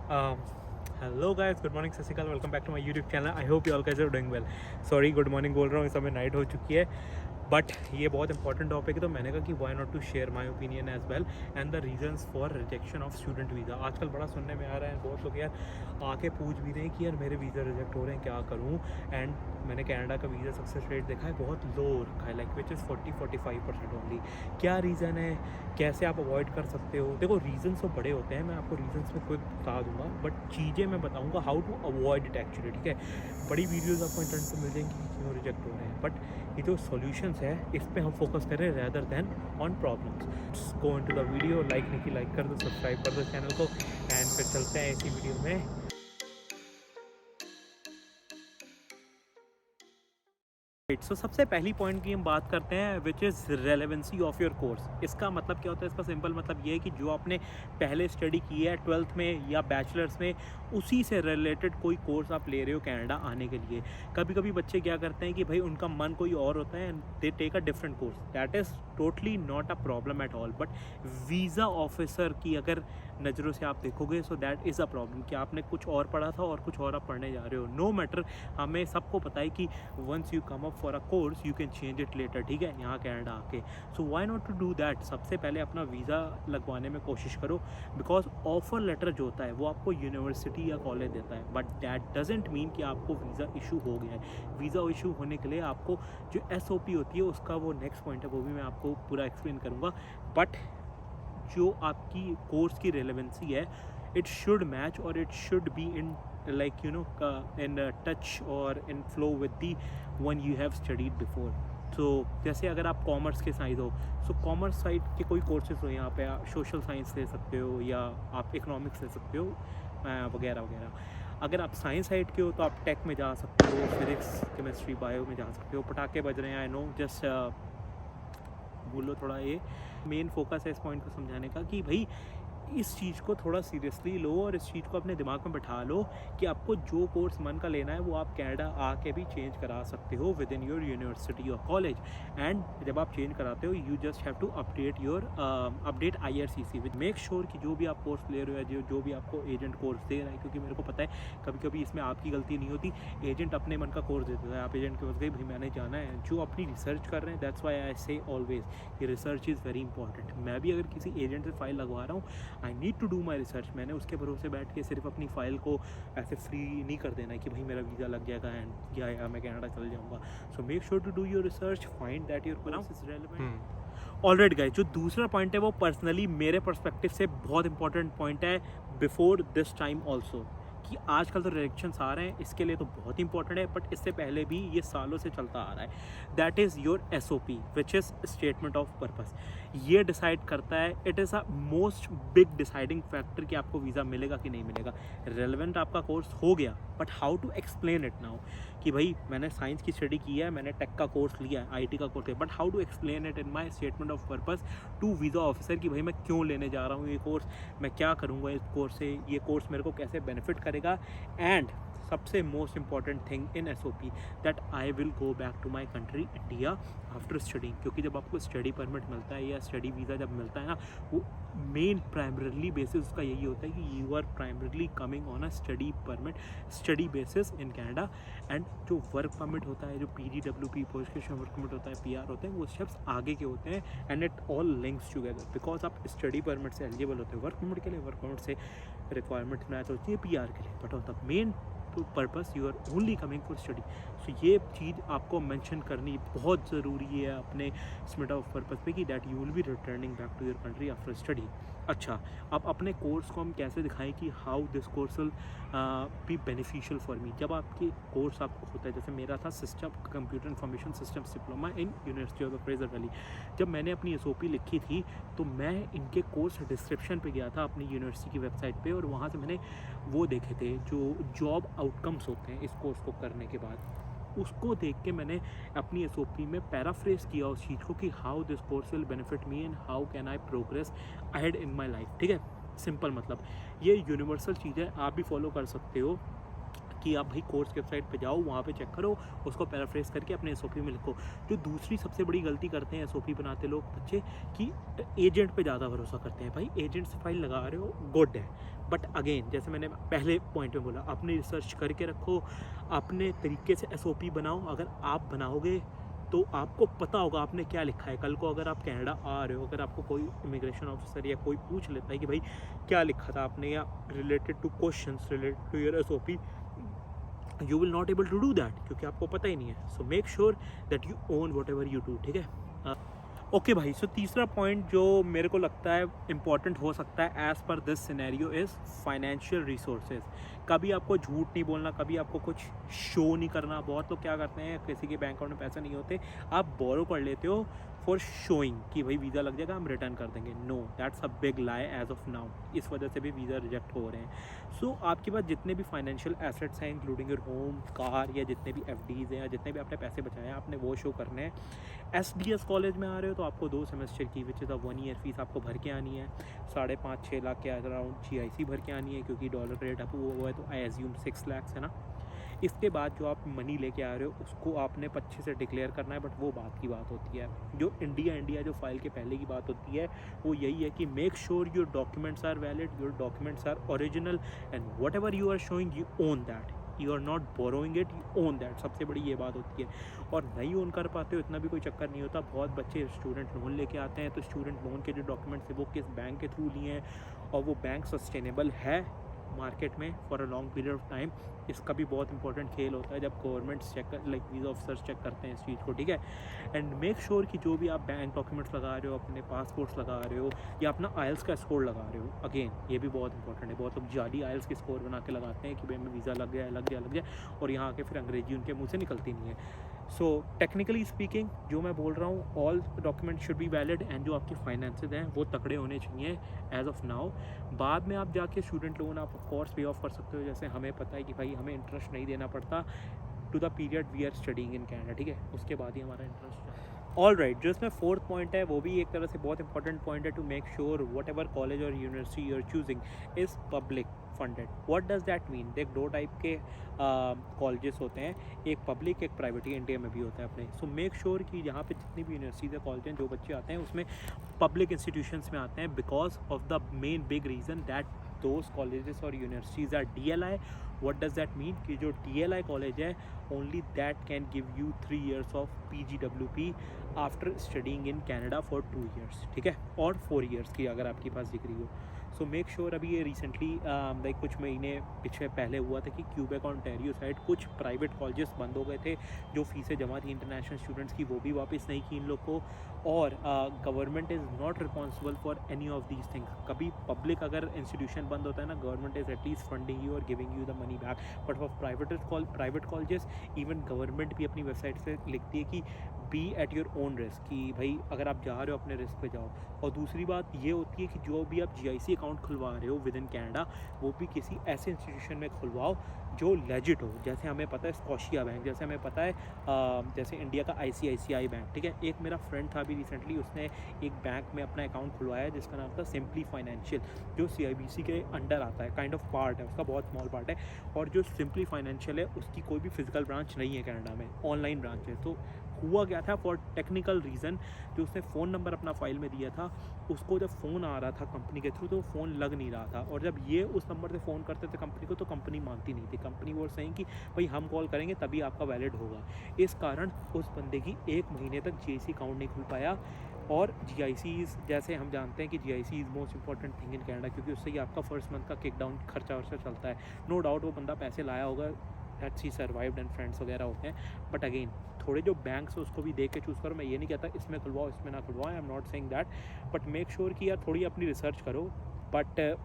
Um, Hello guys, good morning, सत श्री अकाल, welcome back to my YouTube channel. I hope you all guys are doing well. Sorry good morning बोल रहा हूँ, इस समय नाइट हो चुकी है, बट ये बहुत इंपॉर्टेंट टॉपिक है तो मैंने कहा कि why not to share my opinion as well and the reasons for rejection of student visa. आजकल बड़ा सुनने में आ रहा है, बहुत लोग यार आके पूछ भी रहे हैं कि यार मेरे वीज़ा रिजेक्ट हो रहे हैं, क्या करूँ। एंड मैंने कनाडा का वीज़ा सक्सेस रेट देखा है, बहुत लो रखा है, लाइक विच इज़ 40-45% ओनली। क्या रीज़न है, कैसे आप अवॉइड कर सकते हो? देखो रीजंस तो बड़े होते हैं, मैं आपको रीजंस में क्विक बता दूंगा, बट चीज़ें मैं बताऊंगा how to avoid it actually, ठीक है। बड़ी वीडियोस आपको इंटरनेट पर मिल जाएंगी कि क्यों रिजेक्ट हो रहे हैं, बट ये जो सॉल्यूशंस है इस पे हम फोकस करें rather than on problems. Go into the video, like नहीं की लाइक कर दो, सब्सक्राइब कर दो चैनल को, एंड फिर चलते हैं इसी वीडियो में। सो सबसे पहली पॉइंट की हम बात करते हैं which is relevancy of your course. इसका मतलब क्या होता है? इसका सिंपल मतलब ये है कि जो आपने पहले स्टडी की है 12th में या बैचलर्स में, उसी से रिलेटेड कोई कोर्स आप ले रहे हो कनाडा आने के लिए। कभी कभी बच्चे क्या करते हैं कि भाई उनका मन कोई और होता है and they take a different course. That is totally not a problem at all, but visa officer की अगर नज़रों से आप देखोगे so that is a problem कि आपने कुछ और पढ़ा था और कुछ और आप पढ़ने जा रहे हो। नो मैटर, हमें सबको पता है कि once you come up for a course you can change it later, ठीक है, यहाँ कनाडा आके। So why not to do that? सबसे पहले अपना वीज़ा लगवाने में कोशिश करो, बिकॉज ऑफर लेटर जो होता है वो आपको यूनिवर्सिटी या कॉलेज देता है, बट दैट डजेंट मीन कि आपको वीज़ा इशू हो गया है। वीज़ा इशू होने के लिए आपको जो SOP होती है उसका वो नेक्स्ट पॉइंट है, वो भी मैं आपको पूरा एक्सप्लेन करूँगा। बट जो आपकी कोर्स की रेलेवेंसी है, इट शुड मैच और it should be in like you know in touch or in flow with the one you have studied before. तो जैसे अगर आप कॉमर्स के साइड हो, सो कॉमर्स साइड के कोई कोर्सेज हो, यहाँ पे आप सोशल साइंस ले सकते हो या आप इकोनॉमिक्स ले सकते हो वगैरह वगैरह। अगर आप साइंस साइड के हो तो आप टेक में जा सकते हो, फिजिक्स केमिस्ट्री बायो में जा सकते हो। पटाखे बज रहे हैं, आई नो, जस्ट बोलो थोड़ा। ये मेन फोकस है इस पॉइंट को समझाने का कि भाई इस चीज़ को थोड़ा सीरियसली लो और इस चीज़ को अपने दिमाग में बैठा लो कि आपको जो कोर्स मन का लेना है वो आप कनाडा आके भी चेंज करा सकते हो विद इन योर यूनिवर्सिटी और कॉलेज। एंड जब आप चेंज कराते हो you just have to update your update IRCC with make sure कि जो भी आप कोर्स ले रहे हो या जो भी आपको एजेंट कोर्स दे रहा है, क्योंकि मेरे को पता है कभी कभी इसमें आपकी गलती नहीं होती, एजेंट अपने मन का कोर्स देता है, आप एजेंट के पास गए भाई मैंने जाना है, जो अपनी रिसर्च कर रहे हैं। दैट्स वाई आई से ऑलवेज कि रिसर्च इज़ वेरी इंपॉर्टेंट। मैं भी अगर किसी एजेंट से फाइल लगवा रहा हूँ, I need to do my research. मैंने उसके भरोसे बैठ के सिर्फ अपनी फ़ाइल को ऐसे फ्री नहीं कर देना है कि भाई मेरा वीज़ा लग जाएगा एंड या मैं कनाडा चल जाऊँगा। So make sure to do your research, find that your course is relevant. Alright guys, जो दूसरा पॉइंट है वो पर्सनली मेरे पर्सपेक्टिव से बहुत इंपॉर्टेंट पॉइंट है बिफोर दिस टाइम ऑल्सो, कि आजकल तो रिजेक्शंस आ रहे हैं, इसके लिए तो बहुत इंपॉर्टेंट है, बट इससे पहले भी ये सालों से चलता आ रहा है। That is your SOP which is statement of purpose. ये डिसाइड करता है, it is a most big deciding factor कि आपको वीज़ा मिलेगा कि नहीं मिलेगा। रेलेवेंट आपका कोर्स हो गया, but how to explain it now कि भाई मैंने साइंस की स्टडी की है, मैंने टेक का कोर्स लिया है, IT का कोर्स लिया, but how to explain it in my statement of purpose to visa officer कि भाई मैं क्यों लेने जा रहा हूँ ये कोर्स, मैं क्या करूँगा इस कोर्स से, ये कोर्स मेरे को कैसे बेनिफिट करेगा। एंड सबसे most important thing in SOP that I will go back to my country India after study. क्योंकि जब आपको स्टडी परमिट मिलता है या स्टडी वीज़ा जब मिलता है ना, वो मेन प्राइमरली बेसिस उसका यही होता है कि you are primarily coming on a study permit, study basis in Canada. And जो वर्क परमिट होता है, जो PGWP post graduation work permit होता है, PR होते हैं, वो स्टेप्स आगे के होते हैं and it all links together, because आप स्टडी परमिट से एलिजिबल होते हैं वर्क परमिट के लिए, वर्क परमिट से रिक्वायरमेंट मैच होती है PR के लिए, but on the main two purpose you are only coming for study. So ये चीज़ आपको मेंशन करनी बहुत ज़रूरी है अपने स्टेटमेंट ऑफ पर्पस पे कि that you will be returning back to your country after study. अच्छा, अब अपने कोर्स को हम कैसे दिखाएं कि how this course will be beneficial for me. जब आपके कोर्स आपको होता है, जैसे मेरा था system computer information systems diploma in university of Fraser Valley. जब मैंने अपनी SOP लिखी थी तो मैं इनके कोर्स डिस्क्रिप्शन पे गया था अपनी यूनिवर्सिटी की वेबसाइट पे, और वहाँ से मैंने वो देखे थे जो जॉब आउटकम्स होते हैं इस कोर्स को करने के बाद, उसको देख के मैंने अपनी SOP में पैराफ्रेज किया उस चीज़ को कि how this course will benefit me and how can I progress ahead in my life, ठीक है। सिंपल मतलब ये यूनिवर्सल चीज़ है, आप भी फॉलो कर सकते हो कि आप भाई कोर्स की वेबसाइट पे जाओ, वहाँ पे चेक करो, उसको पैराफ्रेज करके अपने एसओपी में लिखो। जो दूसरी सबसे बड़ी गलती करते हैं एसओपी बनाते लोग बच्चे, कि एजेंट पे ज़्यादा भरोसा करते हैं। भाई एजेंट से फाइल लगा रहे हो, गुड है, बट अगेन जैसे मैंने पहले पॉइंट में बोला, अपनी रिसर्च करके रखो, अपने तरीके से एसओपी बनाओ। अगर आप बनाओगे तो आपको पता होगा आपने क्या लिखा है। कल को अगर आप कनाडा आ रहे हो, अगर आपको कोई इमिग्रेशन ऑफिसर या कोई पूछ लेता है कि भाई क्या लिखा था आपने, या related to questions related to your SOP, you will not able to do that, क्योंकि आपको पता ही नहीं है। So make sure that you own whatever you do, ठीक है। ओके भाई, सो तीसरा पॉइंट जो मेरे को लगता है इम्पॉर्टेंट हो सकता है as per this scenario is financial resources. कभी आपको झूठ नहीं बोलना, कभी आपको कुछ शो नहीं करना। बहुत लोग क्या करते हैं, किसी के बैंक अकाउंट में पैसे नहीं होते, आप बोरो कर लेते हो फॉर शोइंग कि भाई वीज़ा लग जाएगा हम रिटर्न कर देंगे। No, that's a big lie as of now. इस वजह से भी वीज़ा रिजेक्ट हो रहे हैं। सो आपके पास जितने भी फाइनेंशियल एसेट्स हैं, इंक्लूडिंग योर होम, कार, या जितने भी एफडीज़ हैं, या जितने भी आपने पैसे बचाए हैं, आपने वो शो करने हैं। एसडीएस कॉलेज में आ रहे हो तो आपको 2 सेमेस्टर की which is a 1 year fees आपको भर के आनी है। 5.5-6 लाख के अराउंड जीआईसी भर के आनी है, क्योंकि डॉलर रेट अप हुआ है, तो आई एज्यूम 6 लाख है ना। इसके बाद जो आप मनी लेके आ रहे हो उसको आपने 25 से डिक्लेयर करना है, बट वो बात की बात होती है। जो इंडिया जो फाइल के पहले की बात होती है वो यही है कि make sure your documents are valid, your documents are original, and whatever you are showing you own that, you are not borrowing it, you own that. सबसे बड़ी ये बात होती है। और नहीं ओन कर पाते हो, इतना भी कोई चक्कर नहीं होता। बहुत बच्चे स्टूडेंट लोन लेके आते हैं, तो स्टूडेंट लोन के जो डॉक्यूमेंट्स है वो किस बैंक के थ्रू लिए हैं, और वो बैंक सस्टेनेबल है मार्केट में for a long period of time. इसका भी बहुत इंपॉर्टेंट खेल होता है जब government check like visa officers check करते हैं इस चीज़ को, ठीक है। एंड मेक श्योर कि जो भी आप बैंक डॉक्यूमेंट्स लगा रहे हो, अपने पासपोर्ट्स लगा रहे हो, या अपना आइल्स का स्कोर लगा रहे हो, अगेन ये भी बहुत इंपॉर्टेंट है। बहुत लोग जाली आइल्स के स्कोर बना के लगाते हैं कि भाई हमें वीज़ा लग गया, और यहाँ आके फिर अंग्रेजी उनके मुँह से निकलती नहीं है। सो टेक्निकली स्पीकिंग जो मैं बोल रहा हूँ, all document should be valid, and जो आपके फाइनेंसेस हैं वो तगड़े होने चाहिए एज ऑफ नाउ। बाद में आप जाके स्टूडेंट लोन आप कोर्स पे ऑफ कर सकते हो। जैसे हमें पता है कि भाई हमें इंटरेस्ट नहीं देना पड़ता to the period we are studying in Canada, ठीक है, उसके बाद ही हमारा इंटरेस्ट। ऑल राइट, जो इसमें फोर्थ पॉइंट है वो भी एक तरह से बहुत इंपॉर्टेंट पॉइंट है, to make sure whatever college और university you are choosing is public funded. What does that mean? देख, 2 टाइप के कॉलेजेस होते हैं, एक पब्लिक एक प्राइवेट, ही इंडिया में भी होता है अपने। सो मेक श्योर कि यहाँ पे जितनी भी यूनिवर्सिटीज़ है, कॉलेज हैं, जो बच्चे आते हैं उसमें पब्लिक इंस्टीट्यूशंस में आते हैं, because of the main big reason that those colleges और universities are DLI। What does that mean? कि जो DLI कॉलेज है, only that can give you 3 years of PGWP after studying in Canada for 2 years, ठीक है, और 4 years की अगर आपके पास डिग्री हो। सो मेक श्योर, अभी ये रिसेंटली लाइक कुछ महीने पीछे पहले हुआ था कि क्यूबेक ओंटारियो साइड कुछ प्राइवेट कॉलेजेस बंद हो गए थे, जो फीसें जमा थी इंटरनेशनल स्टूडेंट्स की, वो भी वापस नहीं की इन लोग को। और government is not responsible for any of these things. कभी पब्लिक अगर इंस्टीट्यूशन बंद होता है ना, government is at least funding you और giving you the money back, but for private colleges even government भी अपनी वेबसाइट से लिखती है कि be at your own risk, कि भाई अगर आप जा रहे हो अपने रिस्क पे जाओ। और दूसरी बात ये होती है कि जो भी आप GIC अकाउंट खुलवा रहे हो विद इन कैनेडा, वो भी किसी ऐसे इंस्टीट्यूशन में खुलवाओ जो लेजिट हो। जैसे हमें पता है स्कॉशिया बैंक, जैसे हमें पता है जैसे इंडिया का ICICI बैंक, ठीक है। एक मेरा फ्रेंड था अभी रिसेंटली, उसने एक बैंक में अपना अकाउंट खुलवाया जिसका नाम था सिंपली फाइनेंशियल, जो CIBC के अंडर आता है, काइंड ऑफ पार्ट है उसका, बहुत स्मॉल पार्ट है। और जो सिंपली फाइनेंशियल है उसकी कोई भी फिजिकल ब्रांच नहीं है कनाडा में, ऑनलाइन ब्रांच है। तो हुआ क्या था, फॉर टेक्निकल रीज़न जो उसने फ़ोन नंबर अपना फ़ाइल में दिया था, उसको जब फ़ोन आ रहा था कंपनी के थ्रू तो फ़ोन लग नहीं रहा था। और जब ये उस नंबर से फ़ोन करते थे कंपनी को, तो कंपनी मानती नहीं थी। कंपनी वो सही कि भाई हम कॉल करेंगे तभी आपका वैलिड होगा। इस कारण उस बंदे की 1 महीने तक GIC अकाउंट नहीं खुल पाया। और GICs, जैसे हम जानते हैं कि GIC is most important thing in Canada, क्योंकि उससे ही आपका फर्स्ट मंथ का किक डाउन खर्चा वर्चा चलता है। नो डाउट वो बंदा पैसे लाया होगा, that's he survived and friends वगैरह होते हैं। बट अगेन थोड़े जो बैंक्स है उसको भी देख के चूज़ करो। मैं ये नहीं कहता इसमें खुलवाओ इसमें ना खुलवाओ, I am not saying that, but make sure कि यार थोड़ी अपनी रिसर्च करो। बट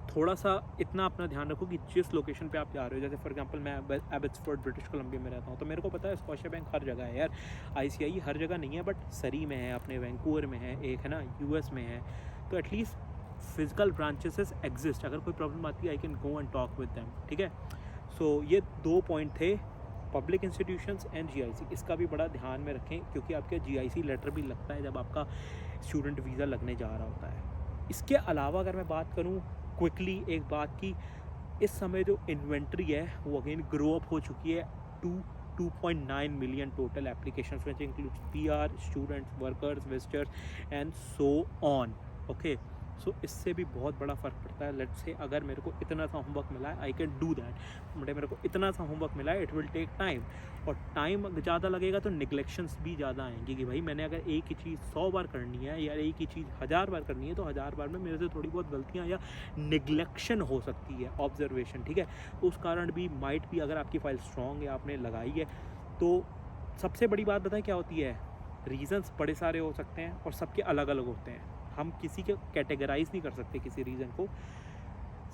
थोड़ा सा इतना अपना ध्यान रखो कि जिस लोकेशन पे आप जा रहे हो, जैसे फॉर एग्जांपल मैं एब्बॉट्सफोर्ड ब्रिटिश कोलंबिया में रहता हूँ, तो मेरे को पता है स्कॉशिया बैंक हर जगह है यार। ICI हर जगह नहीं है, बट सरी में है, अपने वैंकूवर में है, एक है ना US में है। तो एटलीस्ट फिजिकल ब्रांचेस एग्जिस्ट। अगर कोई प्रॉब्लम आती है I can go and talk with them, ठीक है। सो ये 2 पॉइंट थे, पब्लिक इंस्टीट्यूशंस एंड GIC। इसका भी बड़ा ध्यान में रखें, क्योंकि आपके GIC लेटर भी लगता है जब आपका स्टूडेंट वीज़ा लगने जा रहा होता है। इसके अलावा अगर मैं बात करूँ क्विकली एक बात की, इस समय जो इन्वेंट्री है वो अगेन ग्रो अप हो चुकी है to 2.9 million total applications which includes PR, students, workers, visitors and so on. Okay, सो इससे भी बहुत बड़ा फ़र्क पड़ता है. लेट्स से अगर मेरे को इतना सा होमवर्क मिला है, आई कैन डू दैट. मेरे को इतना सा होमवर्क मिला है, इट विल टेक टाइम, और टाइम ज़्यादा लगेगा तो निगलेक्शंस भी ज़्यादा आएंगी कि भाई मैंने अगर एक ही चीज़ 100 बार करनी है या एक ही चीज़ 1000 बार करनी है तो 1000 बार में मेरे से थोड़ी बहुत गलतियाँ या निगलेक्शन हो सकती है, ऑब्जर्वेशन. ठीक है, उस कारण भी माइट भी अगर आपकी फ़ाइल स्ट्रॉन्ग है, आपने लगाई है, तो सबसे बड़ी बात बताएं क्या होती है. रीज़न्स बड़े सारे हो सकते हैं और सबके अलग अलग होते हैं. हम किसी के कैटेगराइज नहीं कर सकते किसी रीज़न को.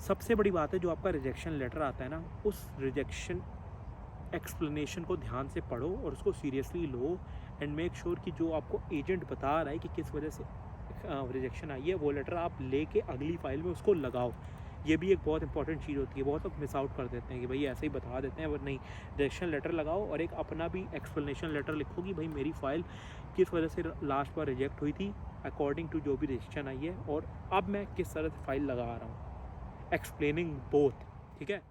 सबसे बड़ी बात है, जो आपका रिजेक्शन लेटर आता है ना, उस रिजेक्शन एक्सप्लेनेशन को ध्यान से पढ़ो और उसको seriously low and make sure कि जो आपको एजेंट बता रहा है कि किस वजह से रिजेक्शन आई है, वो लेटर आप लेके अगली फ़ाइल में उसको लगाओ. ये भी एक बहुत इंपॉर्टेंट चीज़ होती है. बहुत लोग मिस आउट कर देते हैं कि भाई ऐसे ही बता देते हैं, बट नहीं, रिजेक्शन लेटर लगाओ और एक अपना भी एक्सप्लेनेशन लेटर लिखो कि भाई मेरी फ़ाइल किस वजह से लास्ट बार रिजेक्ट हुई थी अकॉर्डिंग टू जो भी रजिस्ट्रेशन आई है, और अब मैं किस तरह से फ़ाइल लगा रहा हूँ, एक्सप्लेनिंग बोथ. ठीक है,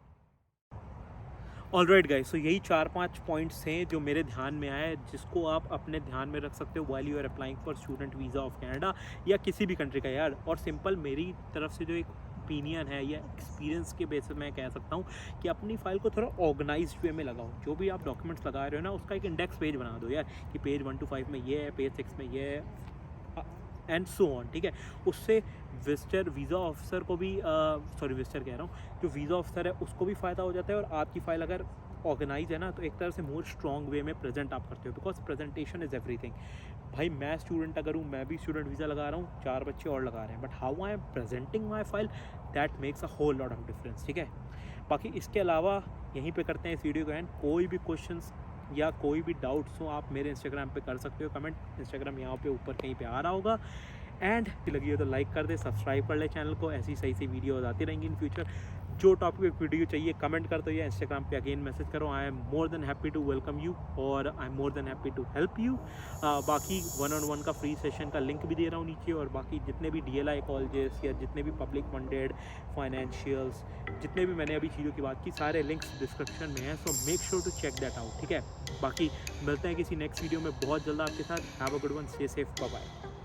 ऑलराइट गाइस, सो यही 4-5 पॉइंट्स हैं जो मेरे ध्यान में आए, जिसको आप अपने ध्यान में रख सकते हो while you are applying for student visa of Canada या किसी भी कंट्री का यार. और सिंपल मेरी तरफ से जो एक ओपिनियन है या एक्सपीरियंस के बेसिस मैं कह सकता हूँ कि अपनी फ़ाइल को थोड़ा ऑर्गेनाइज्ड वे में लगाओ. जो भी आप डॉक्यूमेंट्स लगा रहे हो ना, उसका एक इंडेक्स पेज बना दो यार, कि पेज 1 to 5 में ये है, पेज 6 में ये है, एंड सो ऑन. ठीक है, उससे विजिटर वीज़ा ऑफिसर को भी विजिटर कह रहा हूँ, जो वीज़ा ऑफिसर है उसको भी फ़ायदा हो जाता है, और आपकी फ़ाइल अगर ऑर्गेनाइज है ना, तो एक तरह से मोर स्ट्रॉन्ग वे में प्रेजेंट आप करते हो, बिकॉज प्रेजेंटेशन इज़ एवरीथिंग. भाई मैं स्टूडेंट अगर हूँ, मैं भी स्टूडेंट वीज़ा लगा रहा हूँ, 4 बच्चे और लगा रहे हैं, but how I am presenting my file, that makes a whole lot of difference. ठीक है, बाकी इसके अलावा यहीं पे करते हैं इस वीडियो को एंड. कोई भी क्वेश्चंस या कोई भी डाउट्स हो आप मेरे इंस्टाग्राम पे कर सकते हो कमेंट. इंस्टाग्राम यहाँ पे ऊपर कहीं पे आ रहा होगा. एंड लगी हो तो लाइक कर दे, सब्सक्राइब कर ले चैनल को, ऐसी सही वीडियोज़ आती रहेंगी इन फ्यूचर. जो टॉपिक पे वीडियो चाहिए कमेंट कर दो या इंस्टाग्राम पे अगेन मैसेज करो. I am more than happy to welcome you और I am more than happy to help you. बाकी 1-on-1 का फ्री सेशन का लिंक भी दे रहा हूँ नीचे, और बाकी जितने भी DLI कॉलेजेस या जितने भी पब्लिक फंडेड फाइनेंशियल्स, जितने भी मैंने अभी चीज़ों की बात की, सारे लिंक्स डिस्क्रिप्शन में हैं. So make sure to check that out. ठीक है, बाकी मिलते हैं किसी नेक्स्ट वीडियो में बहुत जल्द आपके साथ. Have a good one, stay safe, bye bye.